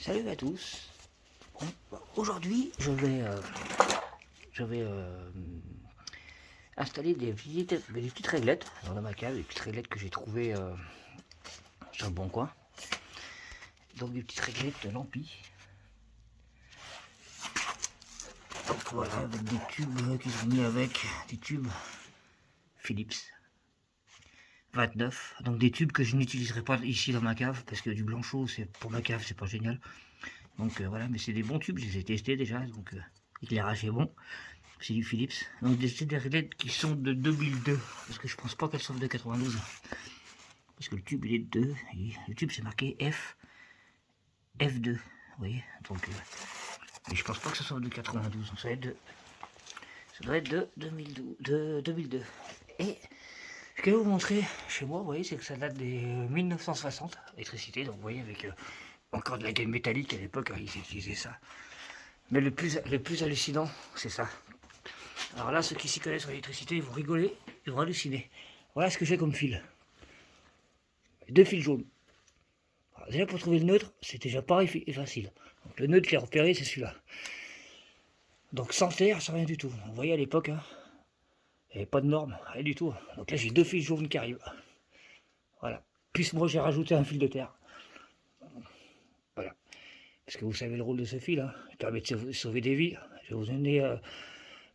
Salut à tous. Aujourd'hui, je vais installer des petites réglettes dans ma cave, des petites réglettes que j'ai trouvées sur le bon coin. Donc des petites réglettes de Lampi. Donc voilà, avec des tubes qui sont mis avec des tubes Philips 29. Donc des tubes que je n'utiliserai pas ici dans ma cave parce que du blanchot, c'est pour ma cave, c'est pas génial. Donc voilà, mais c'est des bons tubes, je les ai testés déjà, donc l'éclairage est bon. C'est du Philips. Donc c'est des réglettes qui sont de 2002, parce que je pense pas qu'elles sont de 92. Parce que le tube il est de 2, et le tube c'est marqué F2, vous voyez. Donc, mais je pense pas que ce soit de 92, donc ça doit être de 2012, de 2002. Et ce que je vais vous montrer chez moi, vous voyez, c'est que ça date des 1960, électricité, donc vous voyez, avec encore de la gaine métallique à l'époque, ils utilisaient ça. Mais le plus hallucinant, c'est ça. Alors là, ceux qui s'y connaissent sur l'électricité, ils vont rigoler, ils vont halluciner. Voilà ce que j'ai comme fil. 2 fils jaunes. Alors déjà, pour trouver le neutre, c'est déjà pareil et facile. Donc, le neutre, je l'ai repéré, c'est celui-là. Donc sans terre, sans rien du tout. Vous voyez à l'époque, hein, il n'y avait pas de normes, rien du tout. Donc là, j'ai 2 fils jaunes qui arrivent. Voilà. Puis moi, j'ai rajouté un fil de terre. Voilà. Parce que vous savez le rôle de ce fil, hein. Il permet de sauver des vies. Je vais vous donner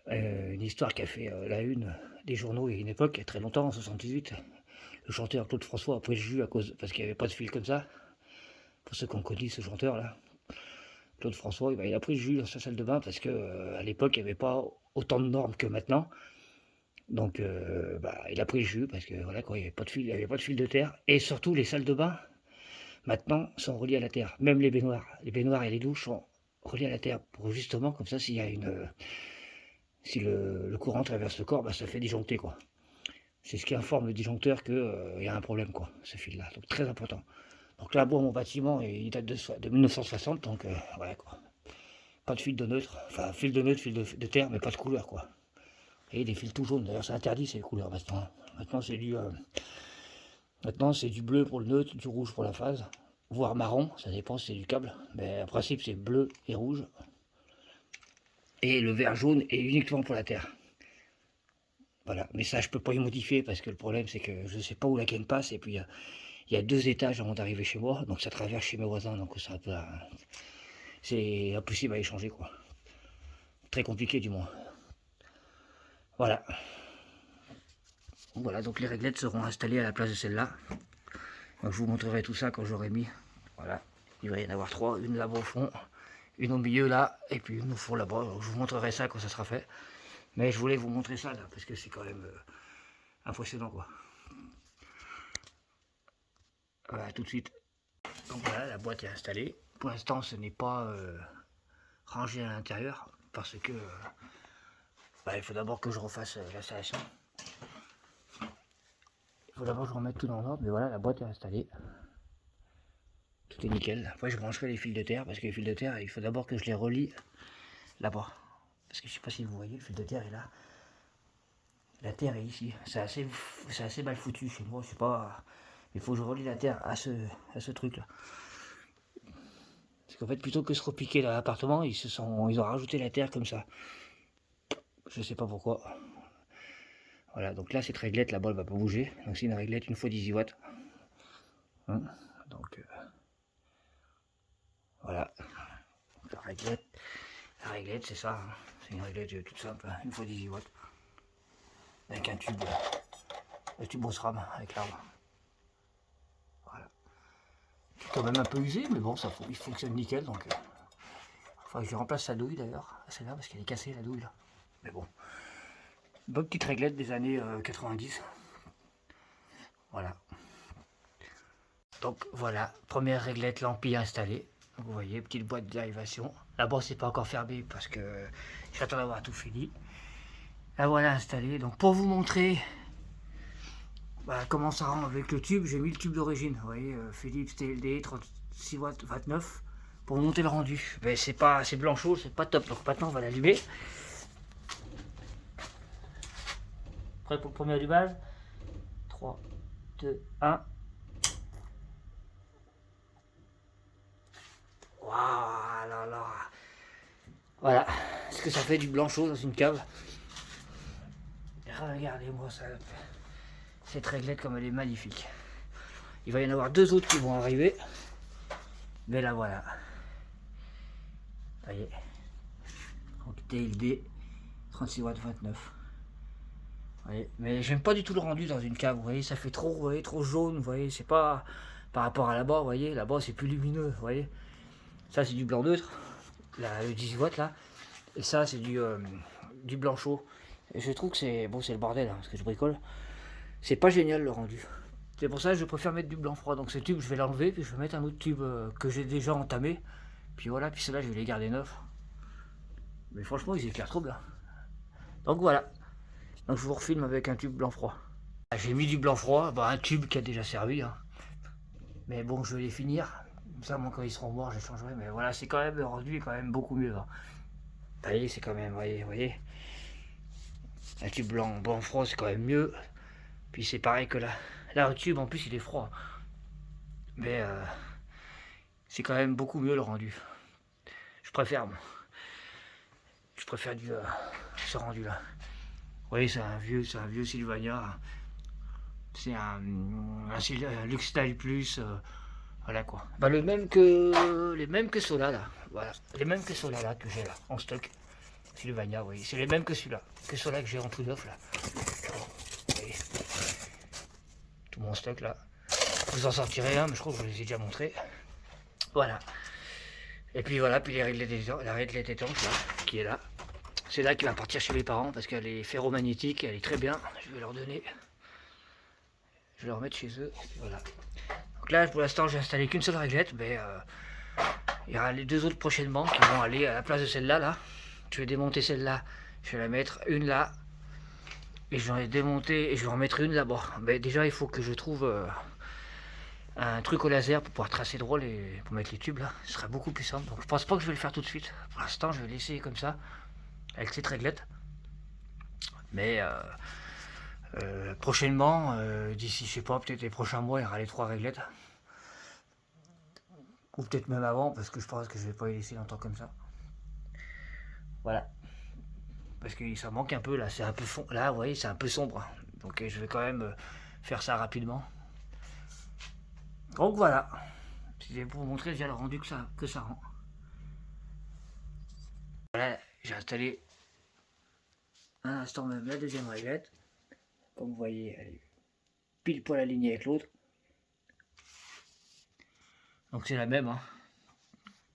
une histoire qui a fait la une des journaux il y a une époque, il y a très longtemps, en 78. Le chanteur Claude François a pris le jus parce qu'il n'y avait pas de fil comme ça. Pour ceux qui ont connu ce chanteur là, Claude François, il a pris le jus dans sa salle de bain parce que à l'époque il n'y avait pas autant de normes que maintenant. Donc il a pris le jus parce que voilà quoi, il n'y avait pas de fil, il n'y avait pas de fil de terre. Et surtout les salles de bain maintenant sont reliées à la terre. Même les baignoires et les douches sont reliées à la terre pour justement comme ça s'il y a si le courant traverse le corps, ça fait disjoncter quoi. C'est ce qui informe le disjoncteur qu'il y a un problème quoi, ce fil là. Donc très important. Donc là, bon, mon bâtiment, il date de 1960, donc voilà quoi. Pas de fil de neutre, enfin fil de neutre, fil de terre, mais pas de couleur quoi. Et des fils tout jaunes, d'ailleurs c'est interdit ces couleurs maintenant. Maintenant c'est du bleu pour le neutre, du rouge pour la phase, voire marron, ça dépend si c'est du câble. Mais en principe c'est bleu et rouge. Et le vert jaune est uniquement pour la terre. Voilà, mais ça je peux pas y modifier parce que le problème c'est que je sais pas où la gaine passe et puis il y a 2 étages avant d'arriver chez moi, donc ça traverse chez mes voisins, donc c'est impossible à échanger quoi. Très compliqué du moins. Voilà. Voilà, donc les réglettes seront installées à la place de celle-là. Donc je vous montrerai tout ça quand j'aurai mis. Voilà, il va y en avoir 3, une là-bas au fond, une au milieu là, et puis une au fond là-bas. Donc je vous montrerai ça quand ça sera fait. Mais je voulais vous montrer ça là, parce que c'est quand même impressionnant quoi. Voilà, tout de suite. Donc voilà, la boîte est installée. Pour l'instant, ce n'est pas rangé à l'intérieur, parce que il faut d'abord que je refasse l'installation. Il faut d'abord que je remette tout dans l'ordre, mais voilà, la boîte est installée. Tout est nickel. Après, je brancherai les fils de terre, parce que les fils de terre, il faut d'abord que je les relie là-bas. Parce que je sais pas si vous voyez, le fil de terre est là. La terre est ici. C'est assez mal foutu chez moi, je sais pas. Il faut que je relie la terre à ce truc-là. Parce qu'en fait, plutôt que se repiquer dans l'appartement, ils ont rajouté la terre comme ça. Je sais pas pourquoi. Voilà, donc là, cette réglette, là-bas, elle va pas bouger. Donc c'est une réglette 1x18 watts. Hein, donc, voilà. La réglette, c'est ça. Hein. C'est une réglette toute simple, hein, 1x18 watts. Avec un tube au SRAM, avec l'arbre. Voilà. Quand même un peu usé, mais bon, il fonctionne nickel, donc... Enfin, je remplace sa douille, d'ailleurs. Celle-là, parce qu'elle est cassée, la douille, là. Mais bon. Bonne petite réglette des années 90. Voilà. Donc voilà, première réglette Lampi installée. Donc, vous voyez, petite boîte de dérivation. Là-bas, c'est pas encore fermé parce que j'attends d'avoir tout fini. La voilà installée. Donc pour vous montrer comment ça rend avec le tube, j'ai mis le tube d'origine. Vous voyez, Philips TLD 36 watts 29 pour monter le rendu. Mais c'est blanchot, c'est pas top. Donc maintenant, on va l'allumer. Prêt pour le premier allumage 3, 2, 1. Waouh là là. Voilà ce que ça fait du blanchot dans une cave. Regardez-moi ça. Cette réglette comme elle est magnifique. Il va y en avoir 2 autres qui vont arriver. Mais là voilà. Ça y est. Donc TLD 36 watts 29. Vous voyez, mais j'aime pas du tout le rendu dans une cave, vous voyez, ça fait trop, vous voyez, trop jaune, vous voyez, c'est pas par rapport à là-bas, vous voyez, là-bas c'est plus lumineux, vous voyez. Ça c'est du blanc neutre, là, le 18 watts là, et ça c'est du blanc chaud. Et je trouve que c'est bon, c'est le bordel, hein, parce que je bricole. C'est pas génial le rendu. C'est pour ça que je préfère mettre du blanc froid. Donc ce tube, je vais l'enlever, puis je vais mettre un autre tube que j'ai déjà entamé. Puis voilà, puis ceux-là, je vais les garder neufs. Mais franchement, ils éclairent trop bien. Donc voilà. Donc je vous refilme avec un tube blanc froid. J'ai mis du blanc froid, bah, un tube qui a déjà servi. Hein. Mais bon, je vais les finir. Ça, moi, quand ils seront morts, je les changerai. Mais voilà, c'est quand même, le rendu est quand même beaucoup mieux. Hein. Vous voyez, c'est quand même, vous voyez. Un tube blanc froid, c'est quand même mieux. Puis c'est pareil que là. Là, le tube, en plus, il est froid. Mais c'est quand même beaucoup mieux le rendu. Je préfère, bon. Je préfère ce rendu là. Vous voyez, c'est un vieux Sylvania. C'est un Lux Style Plus. Voilà quoi. Bah, les mêmes que ceux-là là. Voilà. Les mêmes que ceux-là là, que j'ai là, en stock. Sylvania, oui. C'est les mêmes que celui-là. Que ceux-là que j'ai en tout neuf là. Vous voyez. Tout mon stock là. Je vous en sortirai un, mais je crois que je vous les ai déjà montrés. Voilà. Et puis voilà, puis la réglette étanche là, qui est là. C'est là qu'il va partir chez les parents parce qu'elle est ferromagnétique, elle est très bien. Je vais leur donner. Je vais leur mettre chez eux. Voilà. Donc là, pour l'instant, j'ai installé qu'une seule réglette, mais il y aura les 2 autres prochainement qui vont aller à la place de celle-là. Là. Je vais démonter celle-là. Je vais la mettre une là. Et je vais démonter et je vais en mettre une là-bas. Mais déjà, il faut que je trouve un truc au laser pour pouvoir tracer drôle et pour mettre les tubes là. Ce sera beaucoup plus simple. Donc je pense pas que je vais le faire tout de suite. Pour l'instant, je vais l'essayer comme ça. Avec cette réglette. Mais prochainement, d'ici, je sais pas, peut-être les prochains mois, il y aura les 3 réglettes. Ou peut-être même avant, parce que je pense que je vais pas les laisser longtemps comme ça. Voilà. Parce que ça manque un peu là, c'est un peu fond. Là, vous voyez, c'est un peu sombre. Donc je vais quand même faire ça rapidement. Donc voilà. C'était pour vous montrer déjà le rendu que ça rend. Voilà, j'ai installé à l'instant même la deuxième réglette. Comme vous voyez, elle est pile poil alignée avec l'autre. Donc c'est la même. Hein.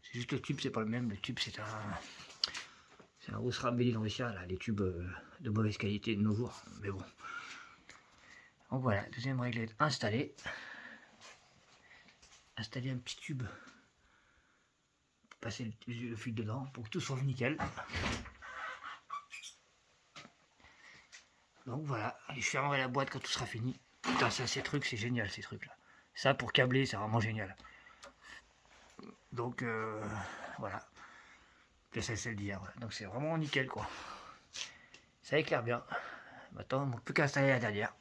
C'est juste le tube, c'est pas le même. Le tube, c'est un Osram Bélilandia, là, les tubes de mauvaise qualité de nos jours. Mais bon. Donc voilà, deuxième réglette installée. Installer un petit tube pour passer le fil dedans pour que tout soit nickel. Donc voilà, et je fermerai la boîte quand tout sera fini. Putain, ça, ces trucs, c'est génial, ces trucs là. Ça, pour câbler, c'est vraiment génial. Donc voilà. C'est le dire. Donc c'est vraiment nickel quoi. Ça éclaire bien. Maintenant, il ne manque plus qu'à installer la dernière.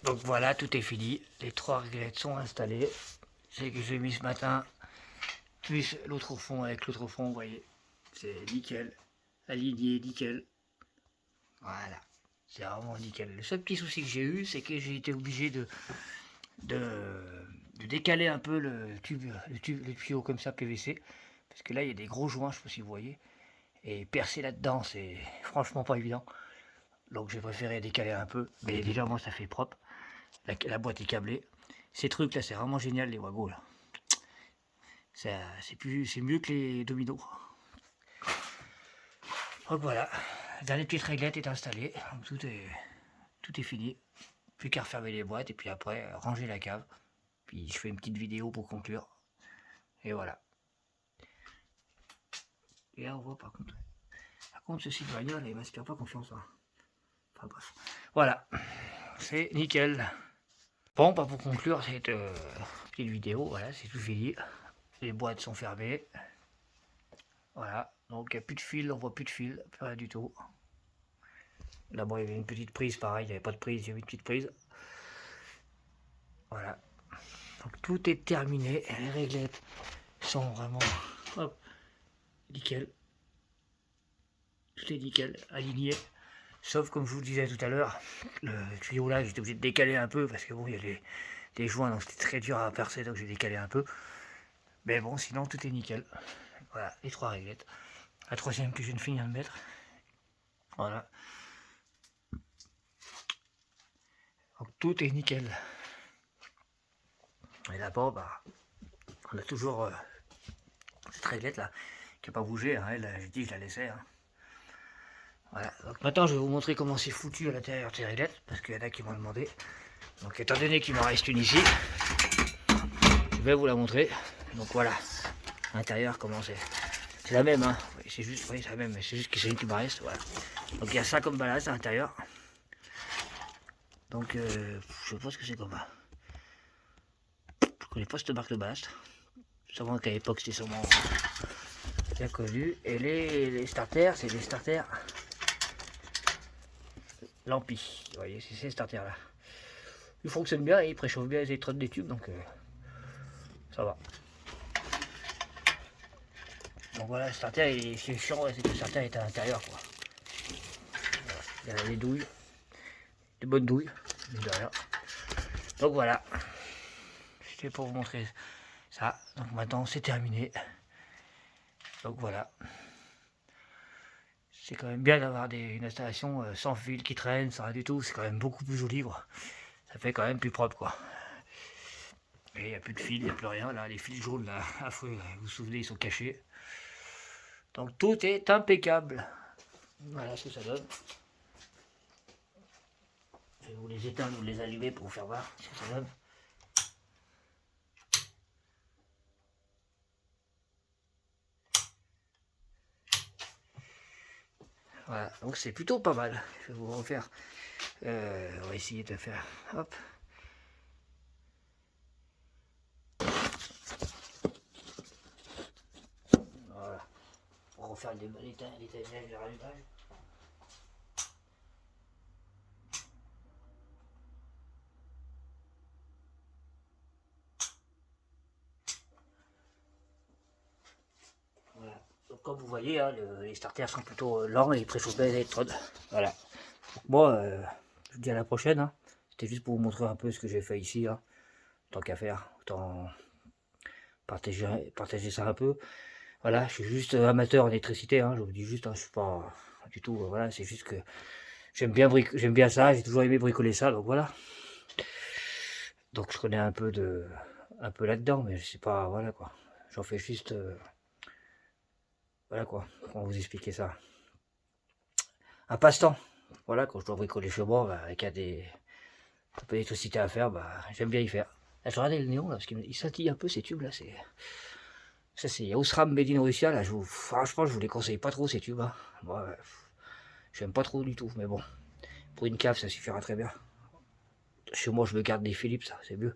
Donc voilà, tout est fini. Les 3 réglettes sont installées. C'est que j'ai mis ce matin. Plus l'autre au fond avec l'autre au fond, vous voyez. C'est nickel. Aligné, nickel. Voilà. C'est vraiment nickel. Le seul petit souci que j'ai eu, c'est que j'ai été obligé de décaler un peu le tuyau comme ça PVC. Parce que là, il y a des gros joints, je ne sais pas si vous voyez. Et percer là-dedans, c'est franchement pas évident. Donc j'ai préféré décaler un peu. Mais déjà, moi, ça fait propre. La boîte est câblée. Ces trucs là, c'est vraiment génial, les Wago là. C'est mieux que les dominos. Donc voilà, la dernière petite réglette est installée. Tout est fini. Plus qu'à refermer les boîtes et puis après ranger la cave. Puis je fais une petite vidéo pour conclure. Et voilà. Et là on voit par contre ce Sylvania là, il m'inspire pas confiance. Hein. Enfin bref. Voilà. C'est nickel. Bon, bah pour conclure cette petite vidéo, voilà, c'est tout fini. Les boîtes sont fermées. Voilà, donc il n'y a plus de fil, on voit plus de fil, plus rien du tout. Là-bas, il y avait une petite prise, pareil, il n'y avait pas de prise, il y avait une petite prise. Voilà. Donc tout est terminé, les réglettes sont vraiment, hop, nickel. Tout est nickel, aligné. Sauf comme je vous le disais tout à l'heure, le tuyau là, j'étais obligé de décaler un peu parce que bon, il y a des joints, donc c'était très dur à percer, donc j'ai décalé un peu. Mais bon, sinon tout est nickel. Voilà, les 3 réglettes. La troisième que je viens de finir de mettre. Voilà. Donc tout est nickel. Et là-bas, bah, on a toujours cette réglette là qui n'a pas bougé. Hein, elle, j'ai dit, je la laissais. Hein. Voilà. Donc maintenant, je vais vous montrer comment c'est foutu à l'intérieur de ces réglettes parce qu'il y en a qui m'ont demandé. Donc étant donné qu'il m'en reste une ici, je vais vous la montrer. Donc voilà, à l'intérieur, comment c'est. C'est la même, hein. C'est juste, oui, c'est la même, mais c'est juste que c'est une qui me reste. Voilà. Donc il y a ça comme ballast à l'intérieur. Donc je sais pas ce que c'est comme ça. Je connais pas cette marque de ballast. Sûrement qu'à l'époque c'était sûrement bien connu. Et les starters, c'est les starters Lampi. Vous voyez, c'est ces starters là. Ils fonctionnent bien et ils préchauffent bien les électrodes des tubes, donc ça va. Donc voilà, le starter, c'est chiant, c'est que le starter est à l'intérieur quoi. Voilà. Il y a des douilles, des bonnes douilles, mais de rien. Donc voilà, c'était pour vous montrer ça. Donc maintenant c'est terminé. Donc voilà. C'est quand même bien d'avoir une installation sans fil qui traîne, sans rien du tout. C'est quand même beaucoup plus joli quoi. Ça fait quand même plus propre quoi. Et il n'y a plus de fil, il n'y a plus rien. Là, les fils jaunes là, affreux, là, vous vous souvenez, ils sont cachés. Donc tout est impeccable. Voilà ce que ça donne. Je vais vous les éteindre ou les allumer pour vous faire voir ce que ça donne. Voilà, donc c'est plutôt pas mal. Je vais vous refaire. On va essayer de faire. Hop. Voilà. Pour refaire l'étagère de rallumage. Voilà. Donc comme vous voyez, hein, les starters sont plutôt lents et préchauffent les électrodes. Voilà. Donc moi, je vous dis à la prochaine. Hein. C'était juste pour vous montrer un peu ce que j'ai fait ici. Hein. Tant qu'à faire, autant partager ça un peu. Voilà, je suis juste amateur en électricité, hein, je vous dis juste, hein, je suis pas du tout, voilà, c'est juste que j'aime bien ça, j'ai toujours aimé bricoler ça, donc voilà. Donc je connais un peu là-dedans, mais je sais pas, voilà quoi. J'en fais juste, voilà quoi, comment vous expliquer ça. Un passe-temps, voilà, quand je dois bricoler chez moi, bah, avec un peu d'électricité à faire, bah, j'aime bien y faire. Là, je regardais le néon, là, parce qu'il scintille un peu ces tubes là, c'est... Ça c'est Osram Made in Russia, là, franchement je vous les conseille pas trop ces tubes. Hein. Moi, j'aime pas trop du tout, mais bon. Pour une cave ça suffira très bien. Chez moi je me garde des Philips, c'est mieux.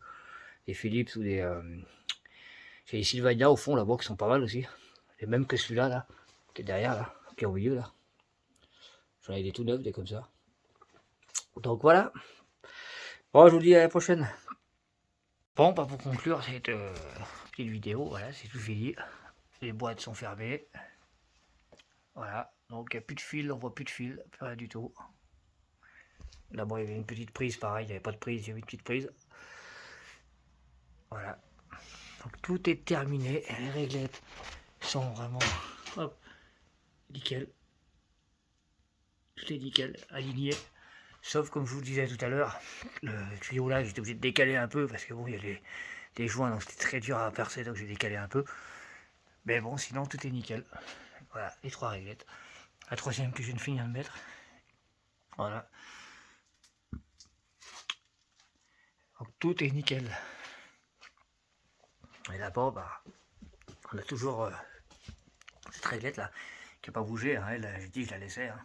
Des Philips ou des... j'ai les Sylvania au fond là-bas qui sont pas mal aussi. Les mêmes que celui-là, là, qui est derrière, là, qui est au milieu, là. J'en ai des tout neufs, des comme ça. Donc voilà. Bon, je vous dis à la prochaine. Bon, pas pour conclure cette petite vidéo, voilà, c'est tout fini. Les boîtes sont fermées. Voilà, donc il n'y a plus de fil, on voit plus de fil, plus rien du tout. Là-bas il y avait une petite prise, pareil, il n'y avait pas de prise, il y avait une petite prise. Voilà. Donc tout est terminé, les réglettes sont vraiment, hop, nickel. Tout est nickel, aligné. Sauf comme je vous le disais tout à l'heure, le tuyau là, j'étais obligé de décaler un peu parce que bon, il y a des joints, donc c'était très dur à percer, donc j'ai décalé un peu. Mais bon, sinon tout est nickel. Voilà, les 3 réglettes. La troisième que je viens de finir de mettre. Voilà. Donc tout est nickel. Et là-bas, bah, on a toujours cette réglette là qui n'a pas bougé. Hein, elle, j'ai dit, je la laissais. Hein.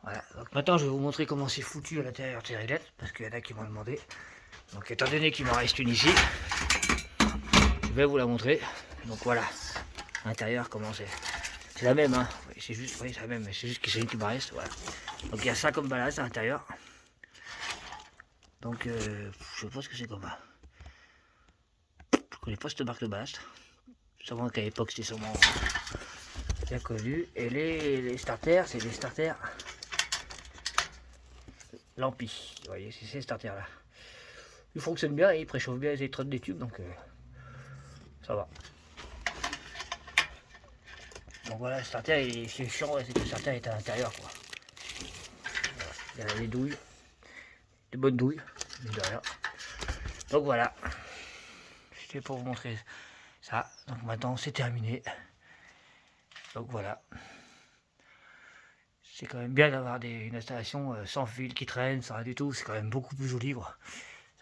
Voilà. Donc maintenant, je vais vous montrer comment c'est foutu à l'intérieur de ces réglettes parce qu'il y en a qui m'ont demandé. Donc étant donné qu'il m'en reste une ici, je vais vous la montrer. Donc voilà, à l'intérieur, comment c'est. C'est la même, hein. C'est juste, oui, c'est la même, mais c'est juste que c'est une qui me reste. Voilà. Donc il y a ça comme ballast à l'intérieur. Donc je sais pas ce que c'est comme ça. Je connais pas cette marque de Bast. Sûrement qu'à l'époque c'était sûrement bien connu. Et les starters, c'est des starters Lampi. Vous voyez, c'est ces starters là. Ils fonctionnent bien et ils préchauffent bien les électrodes des tubes, donc ça va. Donc voilà, le starter, c'est chiant, c'est que le starter est à l'intérieur, quoi. Voilà. Il y a des douilles, de bonnes douilles, mais de rien. Donc voilà, c'était pour vous montrer ça. Donc maintenant c'est terminé. Donc voilà. C'est quand même bien d'avoir une installation sans fil qui traîne, sans rien du tout. C'est quand même beaucoup plus joli, quoi.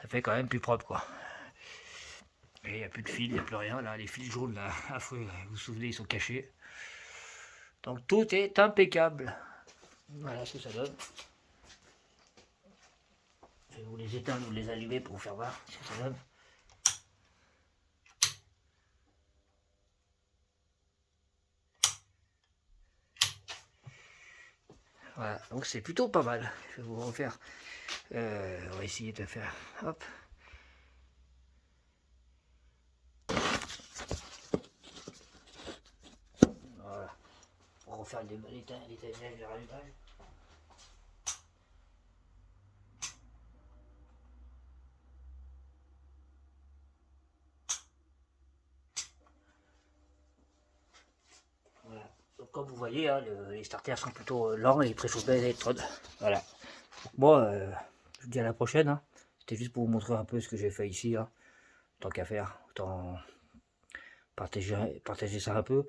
Ça fait quand même plus propre, quoi. Et il n'y a plus de fil, il n'y a plus rien. Là, les fils jaunes, là, affreux, là, vous vous souvenez, ils sont cachés. Donc tout est impeccable. Voilà ce que ça donne. Je vais vous les éteindre, vous les allumer pour vous faire voir ce que ça donne. Voilà, donc c'est plutôt pas mal. Je vais vous refaire. On va essayer de faire. Hop. Voilà. Pour refaire l'étage de rallumage. Voilà. Donc comme vous voyez, hein, les starters sont plutôt lents et préchauffés les électrodes. Voilà. Donc moi, je vous dis à la prochaine. Hein. C'était juste pour vous montrer un peu ce que j'ai fait ici. Hein. Tant qu'à faire, autant partager ça un peu.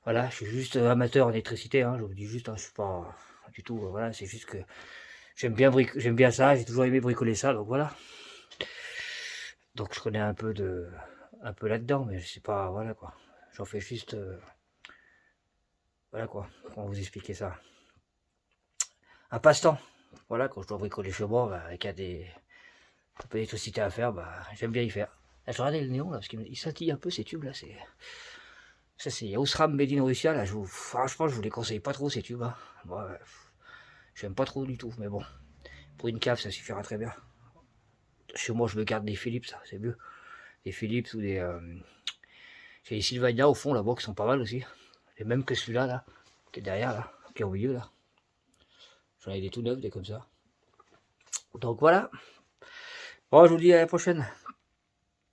Voilà, je suis juste amateur en électricité. Hein, je vous dis juste, hein, je suis pas du tout. Voilà, c'est juste que j'aime bien ça. J'ai toujours aimé bricoler ça. Donc voilà. Donc je connais un peu là-dedans, mais je sais pas. Voilà quoi. J'en fais juste. Voilà quoi. Comment vous expliquer ça? Un passe-temps. Voilà, quand je dois bricoler chez moi, bah, avec un peu d'électricité à faire, bah, j'aime bien y faire. Là, je regardais le néon, là, parce qu'il scintille un peu ces tubes, là, c'est... Ça, c'est Osram Made in Russia, là, franchement, je vous les conseille pas trop, ces tubes, hein. Moi, j'aime pas trop du tout, mais bon, pour une cave, ça suffira très bien. Chez moi, je me garde des Philips, ça, c'est mieux. Des Philips ou des... J'ai des Sylvania, au fond, là-bas, qui sont pas mal aussi. Les mêmes que celui-là, là, qui est derrière, là, qui est au milieu, là. J'en ai des tout neufs, des comme ça. Donc, voilà. Bon, je vous dis à la prochaine.